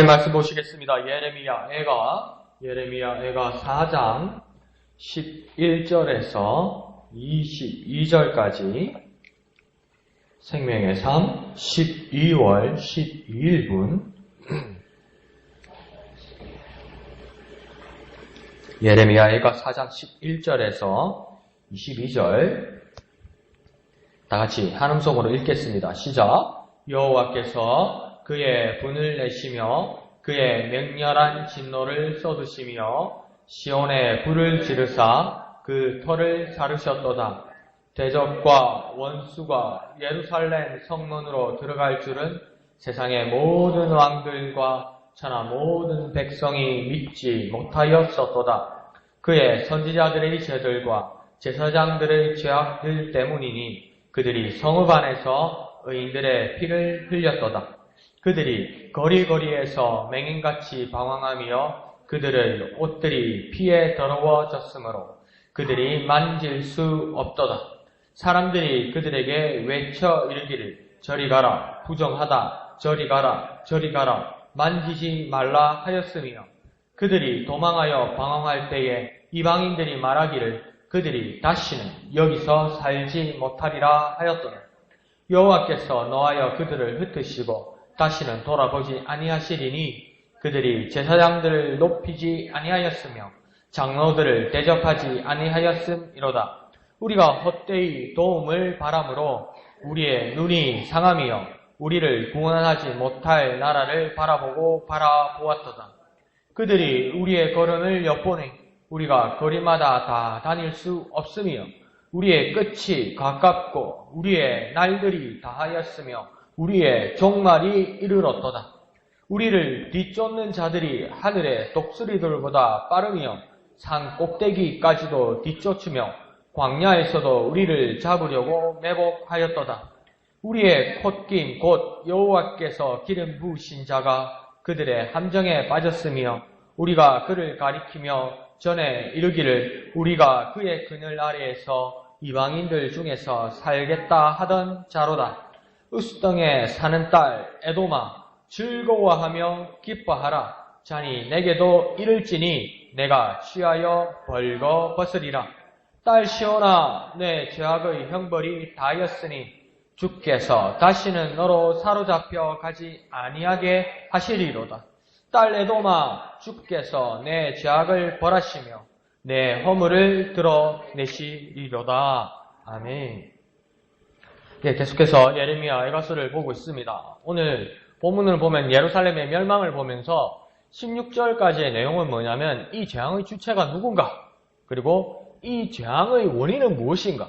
말씀 보시겠습니다. 예레미야 애가 4장 11절에서 22절까지 생명의 삶 12월 12일분 예레미야 애가 4장 11절에서 22절 다같이 한음성으로 읽겠습니다. 시작. 여호와께서 그의 분을 내시며 그의 맹렬한 진노를 쏟으시며 시온에 불을 지르사 그 터를 자르셨도다. 대적과 원수가 예루살렘 성문으로 들어갈 줄은 세상의 모든 왕들과 천하 모든 백성이 믿지 못하였었도다. 그의 선지자들의 죄들과 제사장들의 죄악들 때문이니 그들이 성읍 안에서 의인들의 피를 흘렸도다. 그들이 거리거리에서 맹인같이 방황하며 그들의 옷들이 피에 더러워졌으므로 그들이 만질 수 없도다. 사람들이 그들에게 외쳐 이르기를 저리 가라, 부정하다, 저리 가라, 저리 가라, 만지지 말라 하였으며 그들이 도망하여 방황할 때에 이방인들이 말하기를 그들이 다시는 여기서 살지 못하리라 하였도다. 여호와께서 노하여 그들을 흩으시고 다시는 돌아보지 아니하시리니 그들이 제사장들을 높이지 아니하였으며 장로들을 대접하지 아니하였음이로다. 우리가 헛되이 도움을 바람으로 우리의 눈이 상하며 우리를 구원하지 못할 나라를 바라보고 바라보았도다. 그들이 우리의 걸음을 엿보니 우리가 거리마다 다 다닐 수 없으며 우리의 끝이 가깝고 우리의 날들이 다하였으며 우리의 종말이 이르렀도다. 우리를 뒤쫓는 자들이 하늘의 독수리들보다 빠르며 산 꼭대기까지도 뒤쫓으며 광야에서도 우리를 잡으려고 매복하였도다. 우리의 콧김 곧 여호와께서 기름 부으신 자가 그들의 함정에 빠졌으며 우리가 그를 가리키며 전에 이르기를 우리가 그의 그늘 아래에서 이방인들 중에서 살겠다 하던 자로다. 으스덩에 사는 딸 에돔아 즐거워하며 기뻐하라. 자니 내게도 이를지니 내가 취하여 벌거벗으리라. 딸 시온아 내 죄악의 형벌이 다하였으니 주께서 다시는 너로 사로잡혀 가지 아니하게 하시리로다. 딸 에돔아 주께서 내 죄악을 벌하시며 내 허물을 드러내시리로다. 아멘. 계속해서 예레미야 애가서를 보고 있습니다. 오늘 본문을 보면 예루살렘의 멸망을 보면서 16절까지의 내용은 뭐냐면 이 재앙의 주체가 누군가, 그리고 이 재앙의 원인은 무엇인가,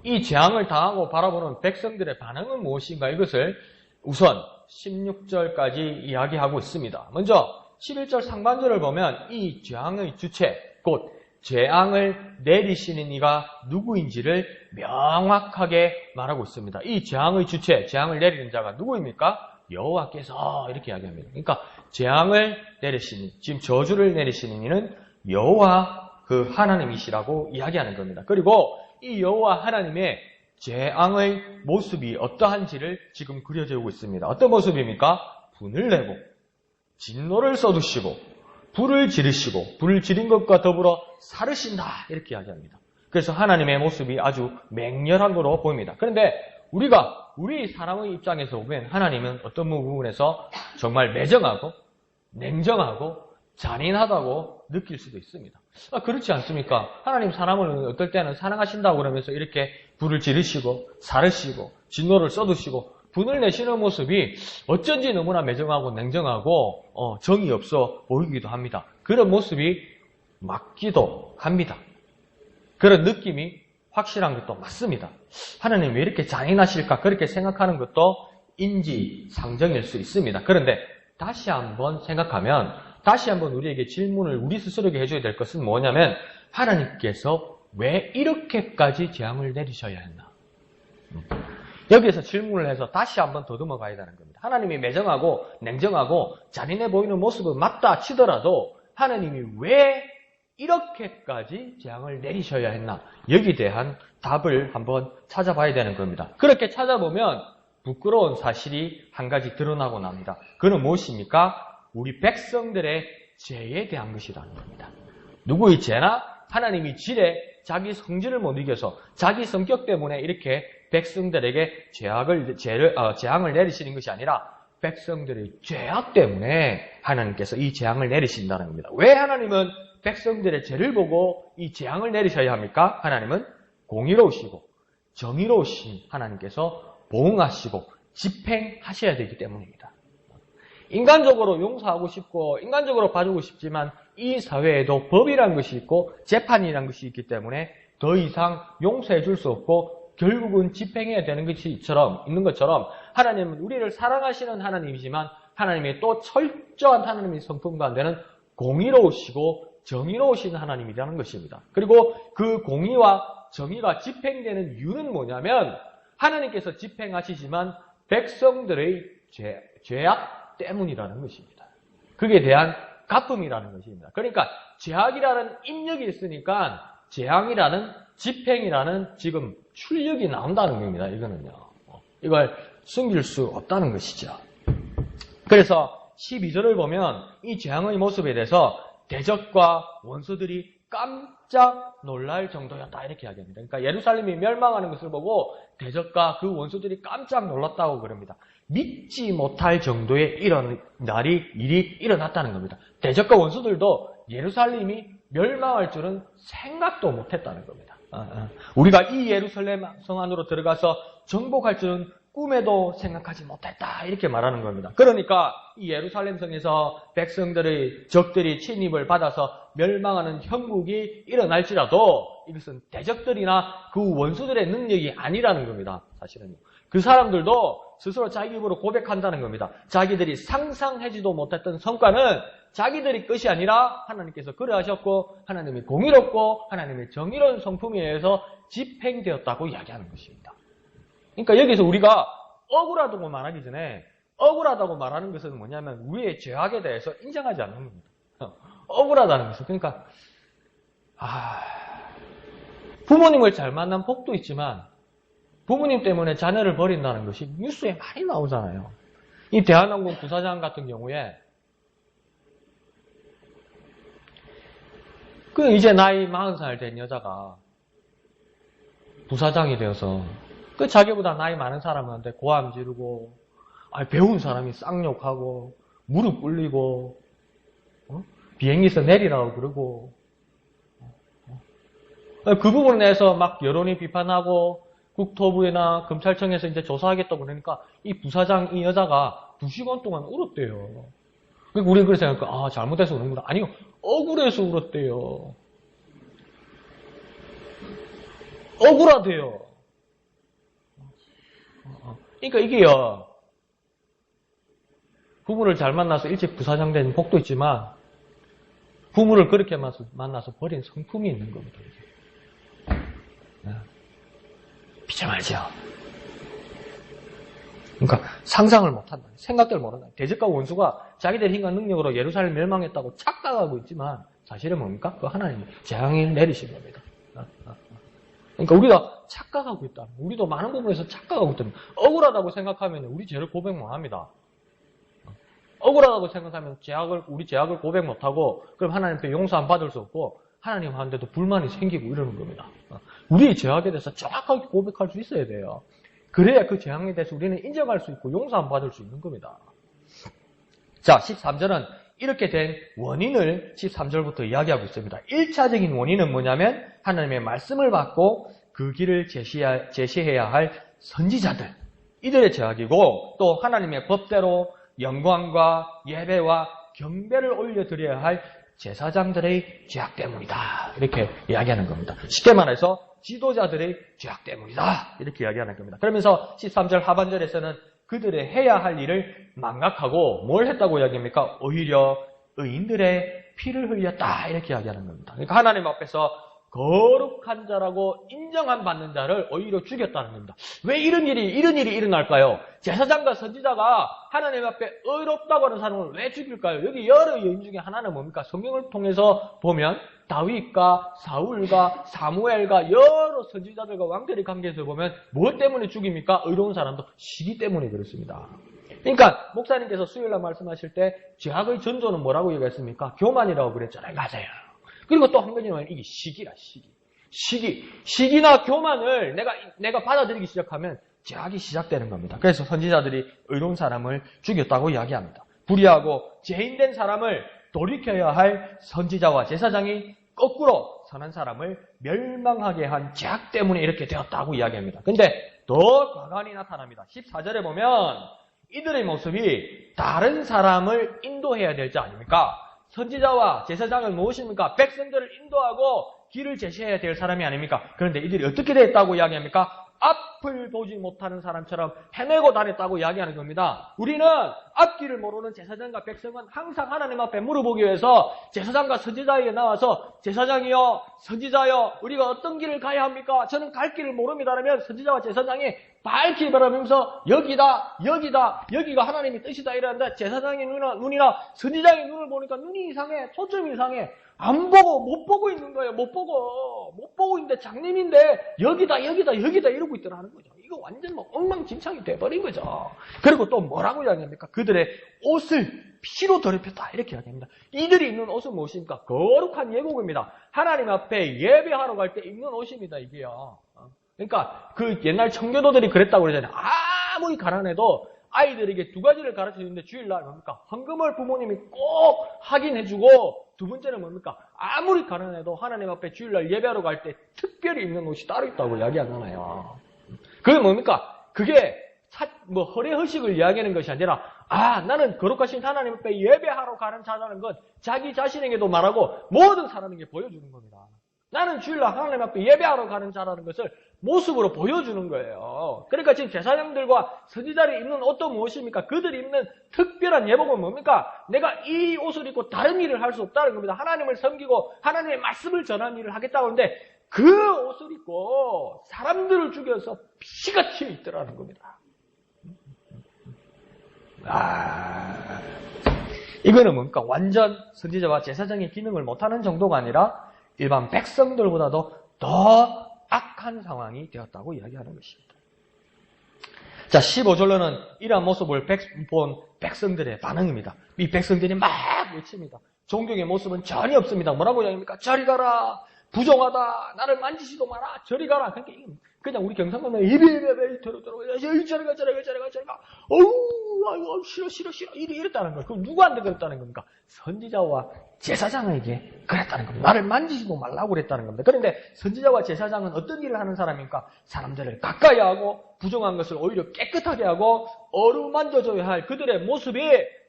이 재앙을 당하고 바라보는 백성들의 반응은 무엇인가, 이것을 우선 16절까지 이야기하고 있습니다. 먼저 11절 상반절을 보면 이 재앙의 주체, 곧 재앙을 내리시는 이가 누구인지를 명확하게 말하고 있습니다. 이 재앙의 주체, 재앙을 내리는 자가 누구입니까? 여호와께서 이렇게 이야기합니다. 그러니까 재앙을 내리시는, 지금 저주를 내리시는 이는 여호와 그 하나님이시라고 이야기하는 겁니다. 그리고 이 여호와 하나님의 재앙의 모습이 어떠한지를 지금 그려져 오고 있습니다. 어떤 모습입니까? 분을 내고 진노를 쏟으시고 불을 지르시고 불을 지른 것과 더불어 사르신다 이렇게 이야기합니다. 그래서 하나님의 모습이 아주 맹렬한 거로 보입니다. 그런데 우리 사람의 입장에서 보면 하나님은 어떤 부분에서 정말 매정하고 냉정하고 잔인하다고 느낄 수도 있습니다. 그렇지 않습니까? 하나님 사람을 어떨 때는 사랑하신다고 그러면서 이렇게 불을 지르시고 사르시고 진노를 쏟으시고 분을 내시는 모습이 어쩐지 너무나 매정하고 냉정하고 정이 없어 보이기도 합니다. 그런 모습이 맞기도 합니다. 그런 느낌이 확실한 것도 맞습니다. 하나님 왜 이렇게 잔인하실까 그렇게 생각하는 것도 인지상정일 수 있습니다. 그런데 다시 한번 생각하면 다시 한번 우리에게 질문을 우리 스스로에게 해줘야 될 것은 뭐냐면 하나님께서 왜 이렇게까지 재앙을 내리셔야 했나? 여기에서 질문을 해서 다시 한번 더듬어 가야 되는 겁니다. 하나님이 매정하고 냉정하고 잔인해 보이는 모습은 맞다 치더라도 하나님이 왜 이렇게까지 재앙을 내리셔야 했나? 여기에 대한 답을 한번 찾아봐야 되는 겁니다. 그렇게 찾아보면 부끄러운 사실이 한 가지 드러나고 납니다. 그는 무엇입니까? 우리 백성들의 죄에 대한 것이라는 겁니다. 누구의 죄나 하나님이 지레 자기 성질을 못 이겨서 자기 성격 때문에 이렇게 백성들에게 재앙을 내리시는 것이 아니라 백성들의 죄악 때문에 하나님께서 이 재앙을 내리신다는 겁니다. 왜 하나님은 백성들의 죄를 보고 이 재앙을 내리셔야 합니까? 하나님은 공의로우시고 정의로우신 하나님께서 보응하시고 집행하셔야 되기 때문입니다. 인간적으로 용서하고 싶고 인간적으로 봐주고 싶지만 이 사회에도 법이라는 것이 있고 재판이라는 것이 있기 때문에 더 이상 용서해 줄 수 없고 결국은 집행해야 되는 있는 것처럼 하나님은 우리를 사랑하시는 하나님이지만 하나님이 또 철저한 하나님의 성품 가운데는 공의로우시고 정의로우신 하나님이라는 것입니다. 그리고 그 공의와 정의가 집행되는 이유는 뭐냐면 하나님께서 집행하시지만 백성들의 죄악 때문이라는 것입니다. 그에 대한 갚음이라는 것입니다. 그러니까 죄악이라는 입력이 있으니까 재앙이라는 집행이라는 지금 출력이 나온다는 겁니다. 이거는요. 이걸 숨길 수 없다는 것이죠. 그래서 12절을 보면 이 재앙의 모습에 대해서 대적과 원수들이 깜짝 놀랄 정도였다 이렇게 이야기합니다. 그러니까 예루살렘이 멸망하는 것을 보고 대적과 그 원수들이 깜짝 놀랐다고 그럽니다. 믿지 못할 정도의 이런 일이 일어났다는 겁니다. 대적과 원수들도 예루살렘이 멸망할 줄은 생각도 못했다는 겁니다. 우리가 이 예루살렘 성 안으로 들어가서 정복할 줄은 꿈에도 생각하지 못했다 이렇게 말하는 겁니다. 그러니까 이 예루살렘 성에서 백성들의 적들이 침입을 받아서 멸망하는 형국이 일어날지라도 이것은 대적들이나 그 원수들의 능력이 아니라는 겁니다. 사실은요. 그 사람들도 스스로 자기 입으로 고백한다는 겁니다. 자기들이 상상하지도 못했던 성과는 자기들의 것이 아니라 하나님께서 그러하셨고 하나님이 공의롭고 하나님의 정의로운 성품에 의해서 집행되었다고 이야기하는 것입니다. 그러니까 여기서 우리가 억울하다고 말하기 전에 억울하다고 말하는 것은 뭐냐면 우리의 죄악에 대해서 인정하지 않는 겁니다. 억울하다는 것은 그러니까 부모님을 잘 만난 복도 있지만 부모님 때문에 자녀를 버린다는 것이 뉴스에 많이 나오잖아요. 이 대한항공 부사장 같은 경우에 그 이제 나이 40살 된 여자가 부사장이 되어서 그 자기보다 나이 많은 사람한테 고함 지르고 배운 사람이 쌍욕하고 무릎 꿇리고 비행기에서 내리라고 그러고 그 부분에 대해서 막 여론이 비판하고 국토부나 검찰청에서 이제 조사하겠다고 그러니까 이 부사장 이 여자가 2시간 동안 울었대요. 그러니까 우리는 그래서 생각해 잘못해서 우는구나. 아니요, 억울해서 울었대요. 억울하대요. 그러니까 이게요, 부부를 잘 만나서 일찍 부사장 된 복도 있지만 부부를 그렇게 만나서 버린 성품이 있는 겁니다. 비참하죠. 그러니까 상상을 못한다. 생각들 모른다. 대적과 원수가 자기들 힘과 능력으로 예루살렘 멸망했다고 착각하고 있지만 사실은 뭡니까? 그 하나님이 재앙을 내리신 겁니다. 그러니까 우리가 착각하고 있다. 우리도 많은 부분에서 착각하고 있다. 억울하다고 생각하면 우리 죄를 고백 못합니다. 억울하다고 생각하면 우리 죄악을 고백 못하고 그럼 하나님께 용서 안 받을 수 없고 하나님한테도 불만이 생기고 이러는 겁니다. 우리의 죄악에 대해서 정확하게 고백할 수 있어야 돼요. 그래야 그 재앙에 대해서 우리는 인정할 수 있고 용서 안 받을 수 있는 겁니다. 자, 13절은 이렇게 된 원인을 13절부터 이야기하고 있습니다. 1차적인 원인은 뭐냐면 하나님의 말씀을 받고 그 길을 제시해야 할 선지자들, 이들의 죄악이고 또 하나님의 법대로 영광과 예배와 경배를 올려드려야 할 제사장들의 죄악 때문이다. 이렇게 이야기하는 겁니다. 쉽게 말해서 지도자들의 죄악 때문이다. 이렇게 이야기하는 겁니다. 그러면서 13절 하반절에서는 그들의 해야 할 일을 망각하고 뭘 했다고 이야기합니까? 오히려 의인들의 피를 흘렸다. 이렇게 이야기하는 겁니다. 그러니까 하나님 앞에서 거룩한 자라고 인정한 받는 자를 오히려 죽였다는 겁니다. 왜 이런 일이 일어날까요? 제사장과 선지자가 하나님 앞에 의롭다고 하는 사람을 왜 죽일까요? 여기 여러 요인 중에 하나는 뭡니까? 성경을 통해서 보면 다윗과 사울과 사무엘과 여러 선지자들과 왕들의 관계에서 보면 무엇 때문에 죽입니까? 의로운 사람도 시기 때문에 그렇습니다. 그러니까 목사님께서 수요일날 말씀하실 때 죄악의 전조는 뭐라고 얘기했습니까? 교만이라고 그랬잖아요. 맞아요. 그리고 또 한 가지는 이게 시기라, 시기. 시기나 교만을 내가 받아들이기 시작하면 죄악이 시작되는 겁니다. 그래서 선지자들이 의로운 사람을 죽였다고 이야기합니다. 불의하고 죄인된 사람을 돌이켜야 할 선지자와 제사장이 거꾸로 선한 사람을 멸망하게 한 죄악 때문에 이렇게 되었다고 이야기합니다. 근데 더 과간이 나타납니다. 14절에 보면 이들의 모습이 다른 사람을 인도해야 될 자 아닙니까? 선지자와 제사장은 무엇입니까? 백성들을 인도하고 길을 제시해야 될 사람이 아닙니까? 그런데 이들이 어떻게 됐다고 이야기합니까? 앞을 보지 못하는 사람처럼 헤매고 다녔다고 이야기하는 겁니다. 우리는 앞길을 모르는 제사장과 백성은 항상 하나님 앞에 물어보기 위해서 제사장과 선지자에게 나와서 제사장이요, 선지자요, 우리가 어떤 길을 가야 합니까? 저는 갈 길을 모릅니다. 라면 선지자와 제사장이 밝히 바라면서 여기가 하나님의 뜻이다 이러는데 제사장의 눈이나 선지자의 눈을 보니까 눈이 이상해, 초점이 이상해. 안 보고, 못 보고 있는 거예요. 못 보고 있는데 장님인데, 여기다 이러고 있더라는 거죠. 이거 완전 엉망진창이 돼버린 거죠. 그리고 또 뭐라고 이야기합니까? 그들의 옷을 피로 더럽혔다. 이렇게 이야기합니다. 이들이 입는 옷은 무엇입니까? 거룩한 예복입니다. 하나님 앞에 예배하러 갈 때 입는 옷입니다, 이게요. 그러니까 그 옛날 청교도들이 그랬다고 그러잖아요. 아무리 가난해도 아이들에게 두 가지를 가르쳐 주는데 주일날 뭡니까? 헌금을 부모님이 꼭 확인해주고 두 번째는 뭡니까? 아무리 가난해도 하나님 앞에 주일날 예배하러 갈 때 특별히 입는 옷이 따로 있다고 이야기하잖아요. 그게 뭡니까? 그게 허례허식을 이야기하는 것이 아니라 나는 거룩하신 하나님 앞에 예배하러 가는 자라는 건 자기 자신에게도 말하고 모든 사람에게 보여주는 겁니다. 나는 주일날 하나님 앞에 예배하러 가는 자라는 것을 모습으로 보여주는 거예요. 그러니까 지금 제사장들과 선지자들이 입는 옷도 무엇입니까? 그들이 입는 특별한 예복은 뭡니까? 내가 이 옷을 입고 다른 일을 할 수 없다는 겁니다. 하나님을 섬기고 하나님의 말씀을 전하는 일을 하겠다고 하는데 그 옷을 입고 사람들을 죽여서 피가 튀어 있더라는 겁니다. 이거는 뭡니까? 완전 선지자와 제사장의 기능을 못하는 정도가 아니라 일반 백성들보다도 더 악한 상황이 되었다고 이야기하는 것입니다. 자, 15절로는 이러한 모습을 본 백성들의 반응입니다. 이 백성들이 막 외칩니다. 종교의 모습은 전혀 없습니다. 뭐라고 이야기합니까? 저리 가라. 부정하다. 나를 만지지도 마라. 저리 가라. 그냥 우리 경상도는 저리 가. 어우, 싫어. 이랬다는 거예요. 그럼 누구한테 그랬다는 겁니까? 선지자와 제사장에게 그랬다는 겁니다. 나를 만지지도 말라고 그랬다는 겁니다. 그런데 선지자와 제사장은 어떤 일을 하는 사람입니까? 사람들을 가까이 하고 부정한 것을 오히려 깨끗하게 하고 어루만져줘야 할 그들의 모습이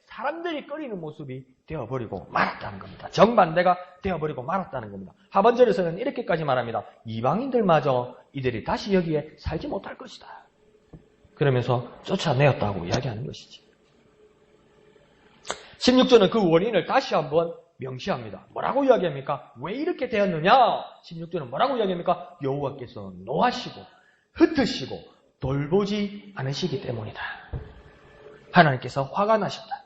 사람들이 꺼리는 모습이 되어버리고 말았다는 겁니다. 정반대가 되어버리고 말았다는 겁니다. 하반절에서는 이렇게까지 말합니다. 이방인들마저 이들이 다시 여기에 살지 못할 것이다. 그러면서 쫓아내었다고 이야기하는 것이지. 16절은 그 원인을 다시 한번 명시합니다. 뭐라고 이야기합니까? 왜 이렇게 되었느냐? 16절은 뭐라고 이야기합니까? 여호와께서 노하시고 흩으시고 돌보지 않으시기 때문이다. 하나님께서 화가 나셨다.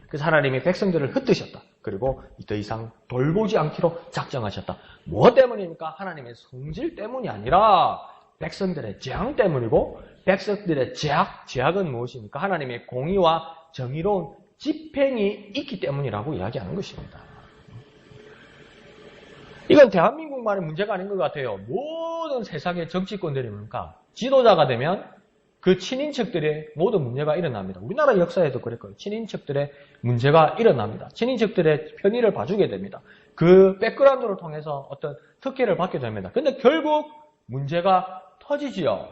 그래서 하나님이 백성들을 흩으셨다. 그리고 더 이상 돌보지 않기로 작정하셨다. 무엇 때문입니까? 하나님의 성질 때문이 아니라 백성들의 재앙 때문이고 백성들의 죄악은 무엇입니까? 하나님의 공의와 정의로운 집행이 있기 때문이라고 이야기하는 것입니다. 이건 대한민국만의 문제가 아닌 것 같아요. 모든 세상의 정치권들이 뭡니까? 지도자가 되면 그 친인척들의 모든 문제가 일어납니다. 우리나라 역사에도 그랬고요. 친인척들의 문제가 일어납니다. 친인척들의 편의를 봐주게 됩니다. 그 백그라운드를 통해서 어떤 특혜를 받게 됩니다. 근데 결국 문제가 터지지요.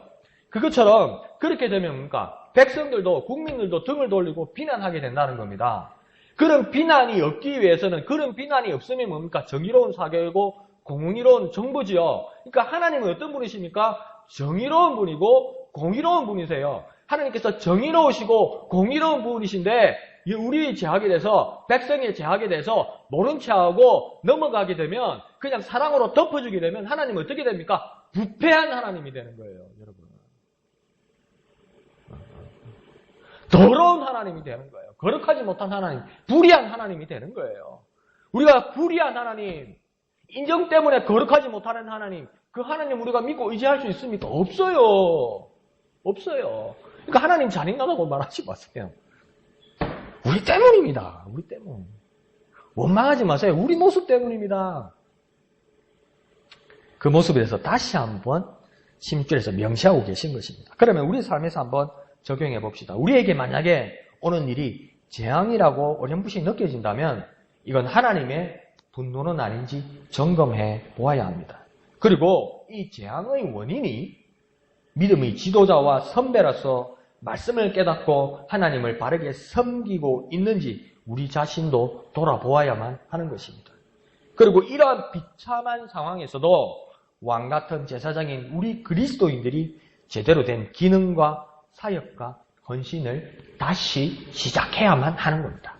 그것처럼 그렇게 되면 뭡니까? 백성들도 국민들도 등을 돌리고 비난하게 된다는 겁니다. 그런 비난이 없기 위해서는 그런 비난이 없으면 뭡니까? 정의로운 사회이고 공의로운 정부지요. 그러니까 하나님은 어떤 분이십니까? 정의로운 분이고 공의로운 분이세요. 하나님께서 정의로우시고 공의로운 분이신데 우리 죄악에 대해서 백성의 죄악에 대해서 모른 체하고 넘어가게 되면 그냥 사랑으로 덮어주게 되면 하나님은 어떻게 됩니까? 부패한 하나님이 되는 거예요. 여러분. 더러운 하나님이 되는 거예요. 거룩하지 못한 하나님, 불의한 하나님이 되는 거예요. 우리가 불의한 하나님, 인정 때문에 거룩하지 못하는 하나님, 그 하나님 우리가 믿고 의지할 수 있습니까? 없어요. 없어요. 그러니까 하나님 잔인하다고 말하지 마세요. 우리 때문입니다. 우리 때문. 원망하지 마세요. 우리 모습 때문입니다. 그 모습에서 다시 한번 16절에서 명시하고 계신 것입니다. 그러면 우리 삶에서 한번 적용해 봅시다. 우리에게 만약에 오는 일이 재앙이라고 어렴풋이 느껴진다면 이건 하나님의 분노는 아닌지 점검해 보아야 합니다. 그리고 이 재앙의 원인이 믿음의 지도자와 선배로서 말씀을 깨닫고 하나님을 바르게 섬기고 있는지 우리 자신도 돌아보아야만 하는 것입니다. 그리고 이러한 비참한 상황에서도 왕같은 제사장인 우리 그리스도인들이 제대로 된 기능과 사역과 헌신을 다시 시작해야만 하는 겁니다.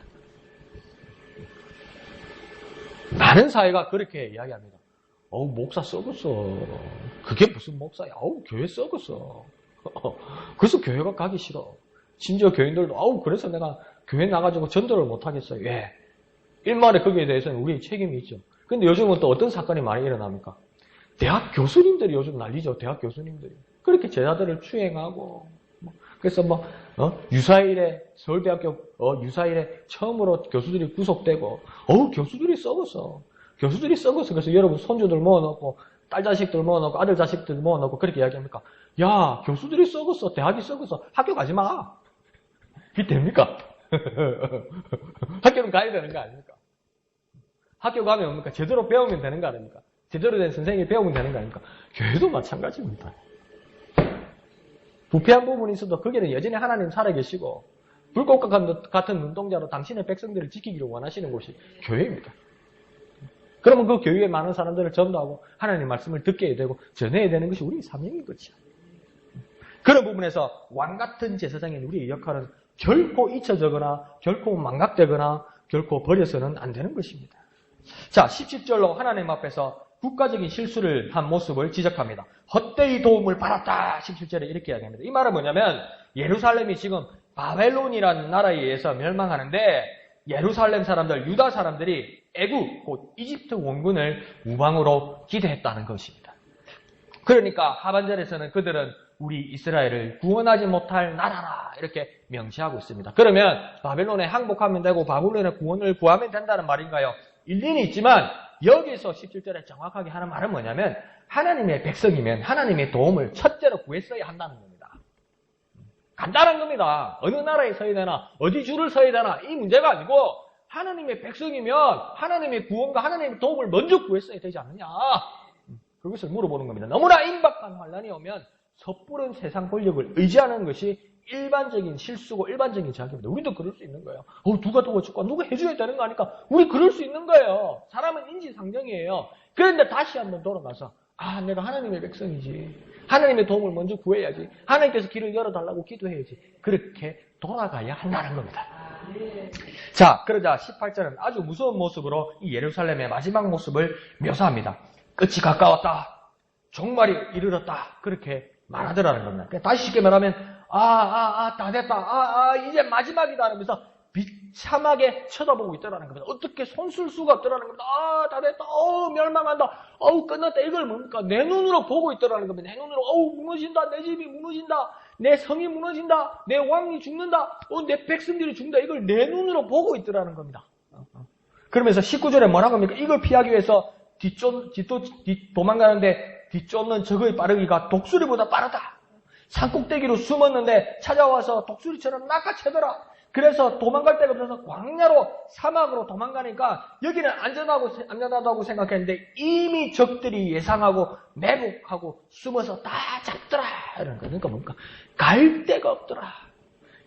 많은 사회가 그렇게 이야기합니다. 목사 썩었어. 그게 무슨 목사야? 교회 썩었어. 그래서 교회가 가기 싫어. 심지어 교인들도 그래서 내가 교회 나가지고 전도를 못하겠어요. 왜? 일말에 거기에 대해서는 우리의 책임이 있죠. 근데 요즘은 또 어떤 사건이 많이 일어납니까? 대학 교수님들이 요즘 난리죠. 대학 교수님들이. 그렇게 제자들을 추행하고. 그래서 유사일에, 서울대학교 유사일에 처음으로 교수들이 구속되고, 교수들이 썩었어. 교수들이 썩었어. 그래서 여러분 손주들 모아놓고, 딸 자식들 모아놓고, 아들 자식들 모아놓고 그렇게 이야기합니까? 야, 교수들이 썩었어. 대학이 썩었어. 학교 가지 마. 그게 됩니까? 학교는 가야 되는 거 아닙니까? 학교 가면 뭡니까? 제대로 배우면 되는 거 아닙니까? 제대로 된 선생님이 배우면 되는 거 아닙니까? 교회도 마찬가지입니다. 부패한 부분이 있어도 거기는 여전히 하나님 살아계시고 불꽃과 같은 눈동자로 당신의 백성들을 지키기를 원하시는 곳이 교회입니다. 그러면 그 교회에 많은 사람들을 전도하고 하나님 말씀을 듣게 해야 되고 전해야 되는 것이 우리의 사명인 거죠. 그런 부분에서 왕같은 제사장인 우리의 역할은 결코 잊혀지거나 결코 망각되거나 결코 버려서는 안 되는 것입니다. 자, 17절로 하나님 앞에서 국가적인 실수를 한 모습을 지적합니다. 헛되이 도움을 받았다. 17절에 이렇게 이야기합니다. 이 말은 뭐냐면 예루살렘이 지금 바벨론이라는 나라에 의해서 멸망하는데 예루살렘 사람들, 유다 사람들이 애굽, 곧 이집트 원군을 우방으로 기대했다는 것입니다. 그러니까 하반절에서는 그들은 우리 이스라엘을 구원하지 못할 나라라 이렇게 명시하고 있습니다. 그러면 바벨론에 항복하면 되고 바벨론의 구원을 구하면 된다는 말인가요? 일리는 있지만 여기서 17절에 정확하게 하는 말은 뭐냐면 하나님의 백성이면 하나님의 도움을 첫째로 구했어야 한다는 겁니다. 간단한 겁니다. 어느 나라에 서야 되나 어디 줄을 서야 되나 이 문제가 아니고 하나님의 백성이면 하나님의 구원과 하나님의 도움을 먼저 구했어야 되지 않느냐. 그것을 물어보는 겁니다. 너무나 임박한 환란이 오면 섣부른 세상 권력을 의지하는 것이 일반적인 실수고 일반적인 제약입니다. 우리도 그럴 수 있는 거예요. 누가 도와줄까? 누가 해줘야 되는 거 아니까? 우리 그럴 수 있는 거예요. 사람은 인지상정이에요. 그런데 다시 한번 돌아가서 내가 하나님의 백성이지. 하나님의 도움을 먼저 구해야지. 하나님께서 길을 열어달라고 기도해야지. 그렇게 돌아가야 한다는 겁니다. 자, 그러자 18절은 아주 무서운 모습으로 이 예루살렘의 마지막 모습을 묘사합니다. 끝이 가까웠다. 종말이 이르렀다. 그렇게 말하더라는 겁니다. 다시 쉽게 말하면 다 됐다. 이제 마지막이다 하면서 비참하게 쳐다보고 있더라는 겁니다. 어떻게 손 쓸 수가 없더라는 겁니다. 다 됐다. 멸망한다. 끝났다. 이걸 뭡니까? 내 눈으로 보고 있더라는 겁니다. 내 눈으로 무너진다. 내 집이 무너진다. 내 성이 무너진다. 내 왕이 죽는다. 내 백성들이 죽는다. 이걸 내 눈으로 보고 있더라는 겁니다. 그러면서 19절에 뭐라고 합니까? 이걸 피하기 위해서 도망가는데 뒤쫓는 적의 빠르기가 독수리보다 빠르다. 산꼭대기로 숨었는데 찾아와서 독수리처럼 낚아채더라. 그래서 도망갈 데가 없어서 광야로 사막으로 도망가니까 여기는 안전하다고 생각했는데 이미 적들이 예상하고 매복하고 숨어서 다 잡더라. 이런 거. 그러니까 뭡니까? 갈 데가 없더라.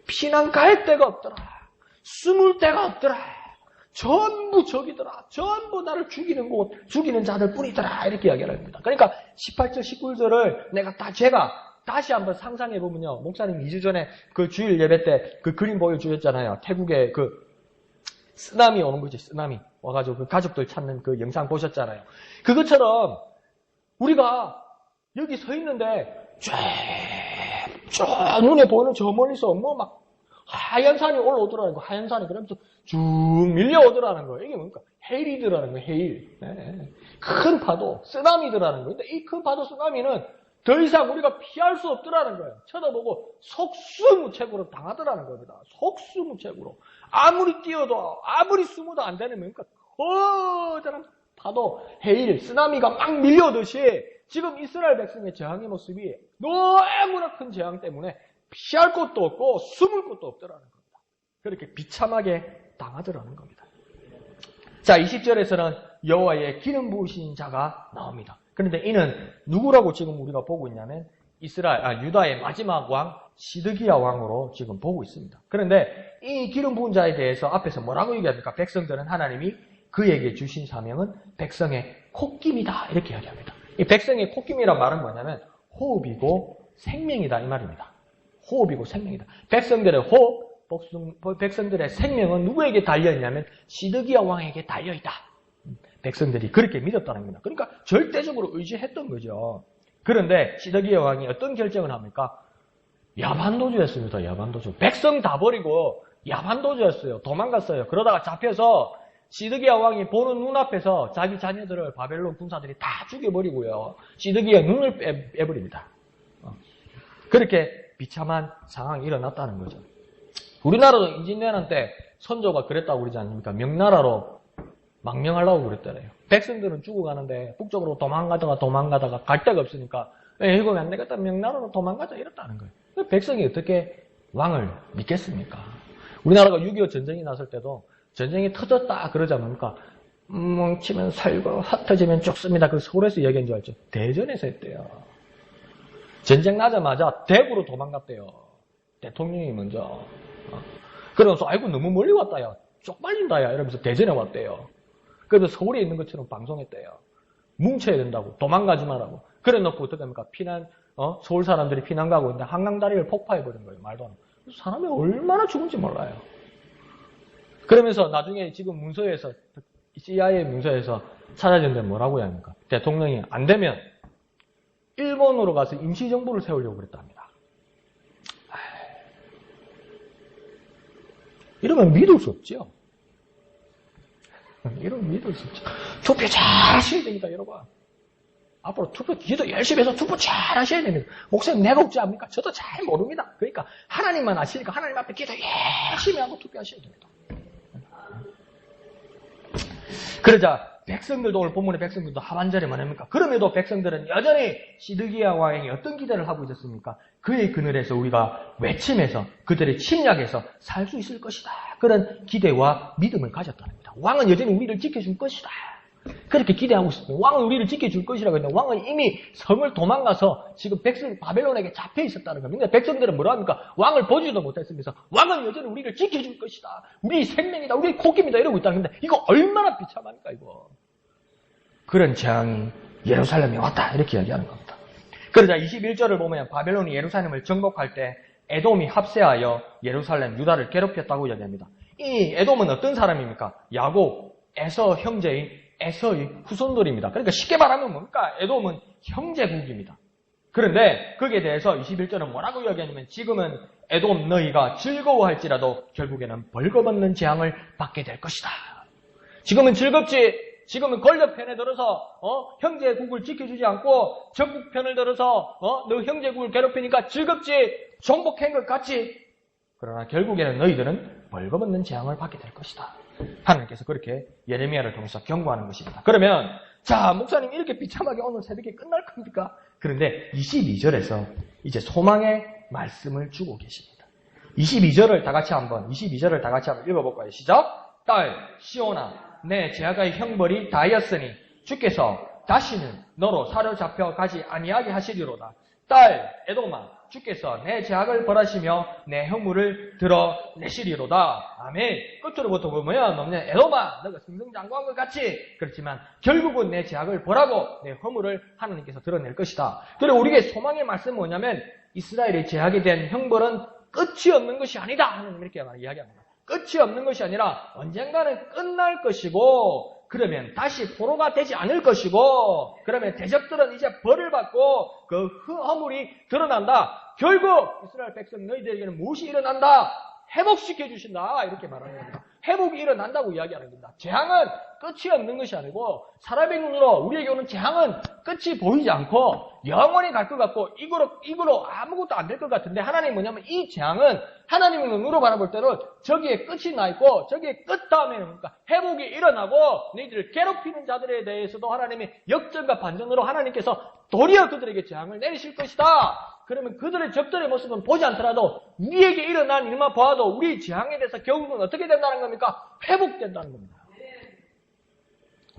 피난 갈 데가 없더라. 숨을 데가 없더라. 전부 적이더라. 전부 나를 죽이는 자들 뿐이더라. 이렇게 이야기를 합니다. 그러니까 18절, 19절을 제가 다시 한번 상상해보면요. 목사님 2주 전에 그 주일 예배 때 그 그림 보여주셨잖아요. 태국에 그 쓰나미 오는 거지. 쓰나미 와가지고 그 가족들 찾는 그 영상 보셨잖아요. 그것처럼 우리가 여기 서 있는데 쫙 눈에 보이는 저 멀리서 막 하얀 산이 올라오더라는 거. 하얀 산이 그러면서 쭉 밀려오더라는 거예요. 이게 뭡니까? 헤일이더라는 거예요. 헤일. 큰 파도, 쓰나미더라는 거예요. 근데 이 큰 파도, 쓰나미는 더 이상 우리가 피할 수 없더라는 거예요. 쳐다보고 속수무책으로 당하더라는 겁니다. 속수무책으로. 아무리 뛰어도 아무리 숨어도 안 되는 뭡니까? 커다란 파도, 해일, 쓰나미가 막 밀려오듯이 지금 이스라엘 백성의 재앙의 모습이 너무나 큰 재앙 때문에 피할 곳도 없고 숨을 곳도 없더라는 겁니다. 그렇게 비참하게 당하더라는 겁니다. 자, 20절에서는 여호와의 기름 부으신 자가 나옵니다. 그런데 이는 누구라고 지금 우리가 보고 있냐면 유다의 마지막 왕 시드기야 왕으로 지금 보고 있습니다. 그런데 이 기름 부은 자에 대해서 앞에서 뭐라고 얘기합니까? 백성들은 하나님이 그에게 주신 사명은 백성의 콧김이다 이렇게 이야기합니다. 이 백성의 콧김이란 말은 뭐냐면 호흡이고 생명이다 이 말입니다. 호흡이고 생명이다. 백성들의 호흡, 백성들의 생명은 누구에게 달려있냐면 시드기야 왕에게 달려있다. 백성들이 그렇게 믿었다는 겁니다. 그러니까 절대적으로 의지했던 거죠. 그런데 시드기야 왕이 어떤 결정을 합니까? 야반도주였습니다. 야반도주. 백성 다 버리고 야반도주였어요. 도망갔어요. 그러다가 잡혀서 시드기야 왕이 보는 눈앞에서 자기 자녀들을 바벨론 군사들이 다 죽여버리고요. 시드기야 눈을 빼버립니다. 그렇게 비참한 상황이 일어났다는 거죠. 우리나라도 임진왜란 때 선조가 그랬다고 그러지 않습니까? 명나라로 망명하려고 그랬잖아요. 백성들은 죽어가는데 북쪽으로 도망가다가 갈 데가 없으니까 이거 안 되겠다. 명나라로 도망가자 이랬다는 거예요. 백성이 어떻게 왕을 믿겠습니까? 우리나라가 6.25 전쟁이 났을 때도 전쟁이 터졌다 그러지 않습니까? 뭉치면 살고 흩어지면 죽습니다. 그 서울에서 얘기한 줄 알죠? 대전에서 했대요. 전쟁 나자마자 대구로 도망갔대요. 대통령이 먼저. 그러면서 아이고 너무 멀리 왔다 야. 쪽팔린다 야 이러면서 대전에 왔대요. 그래서 서울에 있는 것처럼 방송했대요. 뭉쳐야 된다고. 도망가지 말라고. 그래 놓고 어떻게 합니까? 서울 사람들이 피난 가고 있는데 한강다리를 폭파해버린 거예요. 말도 안 하고. 사람이 얼마나 죽은지 몰라요. 그러면서 나중에 지금 문서에서 CIA 문서에서 찾아진 데 뭐라고 해야 합니까? 대통령이 안 되면 일본으로 가서 임시정부를 세우려고 그랬답니다. 이러면 믿을 수 없죠. 이러면 믿을 수 없죠. 투표 잘 하셔야 됩니다, 여러분. 앞으로 투표 기도 열심히 해서 투표 잘 하셔야 됩니다. 목사님 내가 없지 않습니까? 저도 잘 모릅니다. 그러니까 하나님만 아시니까 하나님 앞에 기도 열심히 하고 투표하셔야 됩니다. 그러자 백성들도 오늘 본문의 백성들도 하반절에 뭐랍니까? 그럼에도 백성들은 여전히 시드기야 왕에게 어떤 기대를 하고 있었습니까? 그의 그늘에서 우리가 외침해서 그들의 침략에서 살 수 있을 것이다. 그런 기대와 믿음을 가졌다는 겁니다. 왕은 여전히 우리를 지켜줄 것이다. 그렇게 기대하고 있습니다. 왕은 우리를 지켜줄 것이라고 했는데 왕은 이미 성을 도망가서 지금 바벨론에게 잡혀 있었다는 겁니다. 백성들은 뭐라 합니까? 왕을 보지도 못했으면서 왕은 여전히 우리를 지켜줄 것이다. 우리 생명이다. 우리 콧김이다. 이러고 있다는 건데 이거 얼마나 비참합니까 이거. 그런 재앙이 예루살렘에 왔다. 이렇게 이야기하는 겁니다. 그러자 21절을 보면 바벨론이 예루살렘을 정복할 때 에돔이 합세하여 예루살렘, 유다를 괴롭혔다고 이야기합니다. 이 에돔은 어떤 사람입니까? 야곱, 에서 형제인 에서의 후손들입니다. 그러니까 쉽게 말하면 뭡니까? 에돔은 형제국입니다. 그런데 거기에 대해서 21절은 뭐라고 이야기하냐면 지금은 에돔 너희가 즐거워할지라도 결국에는 벌거벗는 재앙을 받게 될 것이다. 지금은 즐겁지. 지금은 권력 편에 들어서 형제국을 지켜주지 않고 적국 편을 들어서 너 형제국을 괴롭히니까 즐겁지. 정복한 것 같지. 그러나 결국에는 너희들은 벌거벗는 재앙을 받게 될 것이다. 하나님께서 그렇게 예레미야를 통해서 경고하는 것입니다. 그러면 자 목사님 이렇게 비참하게 오늘 새벽에 끝날 겁니까? 그런데 22절에서 이제 소망의 말씀을 주고 계십니다. 22절을 다 같이 한번 읽어볼까요? 시작! 딸 시온아 내 제아가의 형벌이 다하였으니 주께서 다시는 너로 사로잡혀 가지 아니하게 하시리로다. 딸 에돔아 주께서 내 제약을 벌하시며 내 허물을 드러내시리로다. 아멘. 끝으로부터 보면 너는 에돔아 너가 승승장구한 것 같지? 그렇지만 결국은 내 제약을 벌하고 내 허물을 하나님께서 드러낼 것이다. 그리고 우리에게 소망의 말씀은 뭐냐면 이스라엘의 제약에 대한 형벌은 끝이 없는 것이 아니다. 하나님 이렇게 이야기합니다. 끝이 없는 것이 아니라 언젠가는 끝날 것이고 그러면 다시 포로가 되지 않을 것이고 그러면 대적들은 이제 벌을 받고 그 허물이 드러난다. 결국 이스라엘 백성 너희들에게는 무엇이 일어난다? 회복시켜 주신다. 이렇게 말하는 겁니다. 회복이 일어난다고 이야기하는 겁니다. 재앙은 끝이 없는 것이 아니고 사람의 눈으로 우리에게 오는 재앙은 끝이 보이지 않고 영원히 갈 것 같고 이거로 아무것도 안 될 것 같은데 하나님이 뭐냐면 이 재앙은 하나님의 눈으로 바라볼 때는 저기에 끝이 나 있고 저기에 끝 다음에는 그러니까 회복이 일어나고 너희들을 괴롭히는 자들에 대해서도 하나님이 역전과 반전으로 하나님께서 도리어 그들에게 재앙을 내리실 것이다. 그러면 그들의 적들의 모습은 보지 않더라도 우리에게 일어난 일만 보아도 우리 재앙에 대해서 결국은 어떻게 된다는 겁니까? 회복된다는 겁니다.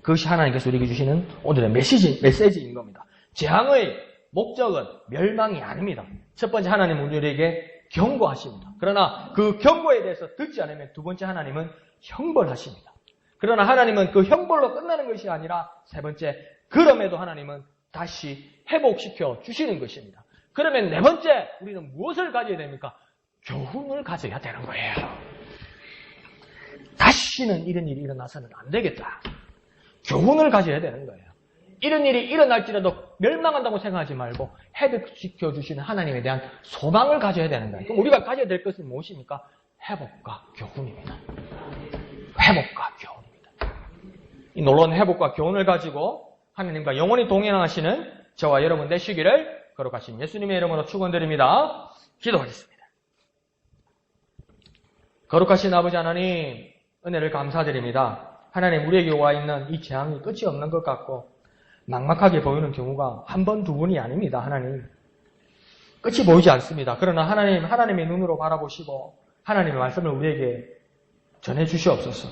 그것이 하나님께서 우리에게 주시는 오늘의 메시지인 겁니다. 재앙의 목적은 멸망이 아닙니다. 첫 번째 하나님은 우리에게 경고하십니다. 그러나 그 경고에 대해서 듣지 않으면 두 번째 하나님은 형벌하십니다. 그러나 하나님은 그 형벌로 끝나는 것이 아니라 세 번째 그럼에도 하나님은 다시 회복시켜 주시는 것입니다. 그러면 네 번째 우리는 무엇을 가져야 됩니까? 교훈을 가져야 되는 거예요. 다시는 이런 일이 일어나서는 안 되겠다. 교훈을 가져야 되는 거예요. 이런 일이 일어날지라도 멸망한다고 생각하지 말고 회복시켜 주시는 하나님에 대한 소망을 가져야 되는 거예요. 그럼 우리가 가져야 될 것은 무엇입니까? 회복과 교훈입니다. 회복과 교훈입니다. 이 놀라운 회복과 교훈을 가지고 하나님과 영원히 동행하시는 저와 여러분 되시기를 거룩하신 예수님의 이름으로 축원드립니다. 기도하겠습니다. 거룩하신 아버지 하나님 은혜를 감사드립니다. 하나님 우리에게 와 있는 이 재앙이 끝이 없는 것 같고 막막하게 보이는 경우가 한 번, 두 번이 아닙니다. 하나님 끝이 보이지 않습니다. 그러나 하나님의 눈으로 바라보시고 하나님의 말씀을 우리에게 전해주시옵소서.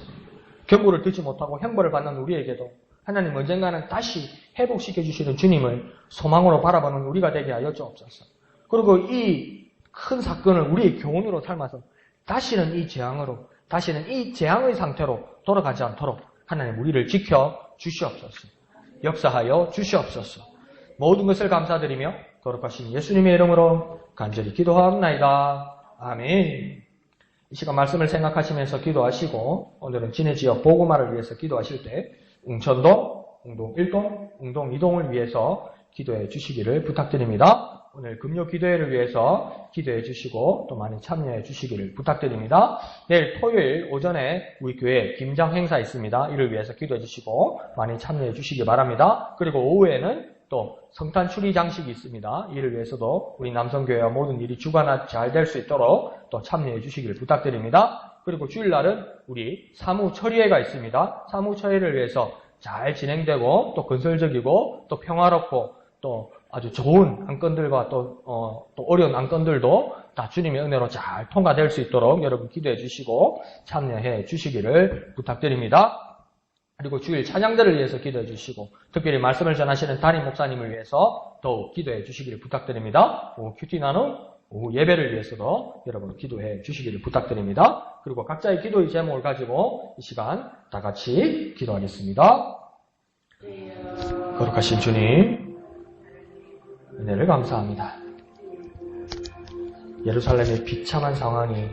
경고를 듣지 못하고 형벌을 받는 우리에게도 하나님 언젠가는 다시 회복시켜 주시는 주님을 소망으로 바라보는 우리가 되게 하여 주옵소서. 그리고 이 큰 사건을 우리의 교훈으로 삼아서 다시는 이 재앙의 상태로 돌아가지 않도록 하나님 우리를 지켜 주시옵소서. 역사하여 주시옵소서. 모든 것을 감사드리며 거룩하신 예수님의 이름으로 간절히 기도하옵나이다. 아멘. 이 시간 말씀을 생각하시면서 기도하시고 오늘은 진해 지역 보고마를 위해서 기도하실 때 웅천동, 웅동 1동, 웅동 2동을 위해서 기도해 주시기를 부탁드립니다. 오늘 금요 기도회를 위해서 기도해 주시고 또 많이 참여해 주시기를 부탁드립니다. 내일 토요일 오전에 우리 교회 김장 행사 있습니다. 이를 위해서 기도해 주시고 많이 참여해 주시기 바랍니다. 그리고 오후에는 또 성탄 추리 장식이 있습니다. 이를 위해서도 우리 남성교회와 모든 일이 주관화 잘 될 수 있도록 또 참여해 주시기를 부탁드립니다. 그리고 주일날은 우리 사무 처리회가 있습니다. 사무 처리를 위해서 잘 진행되고 또 건설적이고 또 평화롭고 또 아주 좋은 안건들과 또 어려운 안건들도 다 주님의 은혜로 잘 통과될 수 있도록 여러분 기도해 주시고 참여해 주시기를 부탁드립니다. 그리고 주일 찬양들을 위해서 기도해 주시고 특별히 말씀을 전하시는 담임 목사님을 위해서 더욱 기도해 주시기를 부탁드립니다. 오후 큐티 나눔, 오후 예배를 위해서도 여러분 기도해 주시기를 부탁드립니다. 그리고 각자의 기도의 제목을 가지고 이 시간 다 같이 기도하겠습니다. 거룩하신 주님, 은혜를 감사합니다. 예루살렘의 비참한 상황이